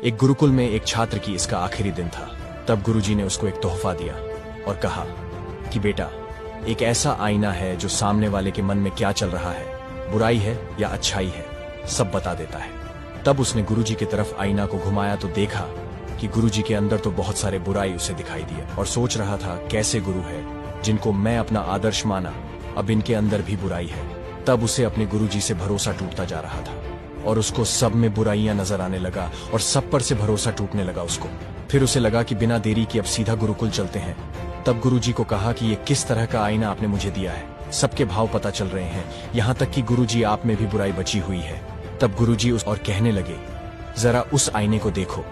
एक गुरुकुल में एक छात्र की इसका आखिरी दिन था। तब गुरुजी ने उसको एक तोहफा दिया और कहा कि बेटा, एक ऐसा आईना है जो सामने वाले के मन में क्या चल रहा है, बुराई है या अच्छाई है, सब बता देता है। तब उसने गुरुजी की तरफ आईना को घुमाया तो देखा कि गुरुजी के अंदर तो बहुत सारे बुराई उसे दिखाई दिए और सोच रहा था कैसे गुरु है जिनको मैं अपना आदर्श माना, अब इनके अंदर भी बुराई है। तब उसे अपने गुरुजी से भरोसा टूटता जा रहा था और उसको सब में बुराइयां नजर आने लगा और सब पर से भरोसा टूटने लगा उसको। फिर उसे लगा कि बिना देरी की अब सीधा गुरुकुल चलते हैं। तब गुरुजी को कहा कि ये किस तरह का आईना आपने मुझे दिया है, सबके भाव पता चल रहे हैं, यहाँ तक कि गुरुजी आप में भी बुराई बची हुई है। तब गुरुजी उस और कहने लगे, जरा उस आईने को देखो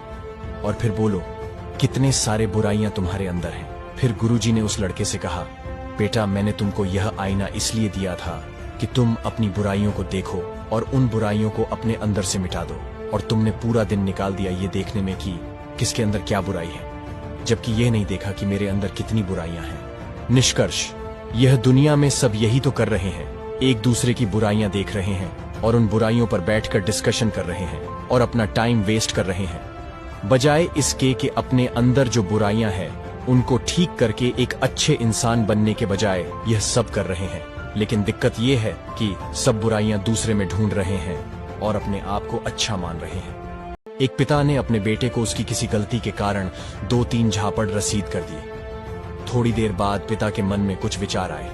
और फिर बोलो कितने सारे बुराइयां तुम्हारे अंदर हैं। फिर गुरुजी ने उस लड़के से कहा, बेटा, मैंने तुमको यह आईना इसलिए दिया था कि तुम अपनी बुराइयों को देखो और उन बुराइयों को अपने अंदर से मिटा दो। और तुमने पूरा दिन निकाल दिया ये देखने में कि किसके अंदर क्या बुराई है, जबकि यह नहीं देखा कि मेरे अंदर कितनी बुराइयां हैं। निष्कर्ष, यह दुनिया में सब यही तो कर रहे हैं, एक दूसरे की बुराइयां देख रहे हैं और उन बुराइयों पर बैठकर डिस्कशन कर रहे हैं और अपना टाइम वेस्ट कर रहे हैं, बजाय इसके कि अपने अंदर जो बुराइयां हैं उनको ठीक करके एक अच्छे इंसान बनने के बजाय यह सब कर रहे हैं। लेकिन दिक्कत यह है कि सब बुराइयां दूसरे में ढूंढ रहे हैं और अपने आप को अच्छा मान रहे हैं। एक पिता ने अपने बेटे को उसकी किसी गलती के कारण 2-3 झापड़ रसीद कर दिए। थोड़ी देर बाद पिता के मन में कुछ विचार आए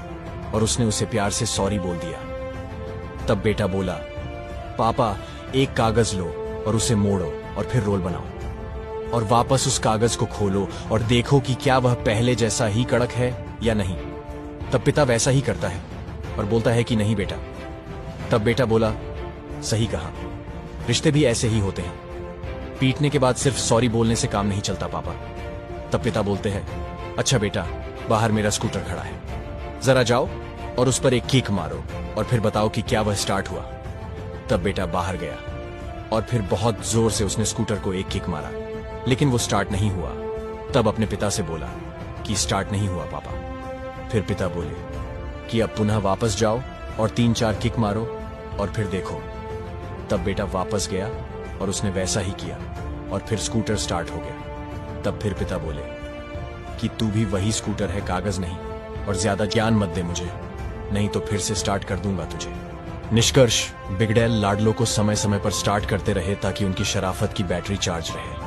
और उसने उसे प्यार से सॉरी बोल दिया। तब बेटा बोला, पापा, एक कागज लो और उसे मोड़ो और फिर रोल बनाओ और वापस उस कागज को खोलो और देखो कि क्या वह पहले जैसा ही कड़क है या नहीं। तब पिता वैसा ही करता है और बोलता है कि नहीं बेटा। तब बेटा बोला, सही कहा, रिश्ते भी ऐसे ही होते हैं, पीटने के बाद सिर्फ सॉरी बोलने से काम नहीं चलता पापा। तब पिता बोलते हैं, अच्छा बेटा, बाहर मेरा स्कूटर खड़ा है, जरा जाओ और उस पर एक किक मारो और फिर बताओ कि क्या वह स्टार्ट हुआ। तब बेटा बाहर गया और फिर बहुत जोर से उसने स्कूटर को एक किक मारा, लेकिन वो स्टार्ट नहीं हुआ। तब अपने पिता से बोला कि स्टार्ट नहीं हुआ पापा। फिर पिता बोले कि अब पुनः वापस जाओ और 3-4 किक मारो और फिर देखो। तब बेटा वापस गया और उसने वैसा ही किया और फिर स्कूटर स्टार्ट हो गया। तब फिर पिता बोले कि तू भी वही स्कूटर है, कागज नहीं, और ज्यादा ज्ञान मत दे मुझे, नहीं तो फिर से स्टार्ट कर दूंगा तुझे। निष्कर्ष, बिगड़ैल लाडलो को समय समय पर स्टार्ट करते रहे ताकि उनकी शराफत की बैटरी चार्ज रहे।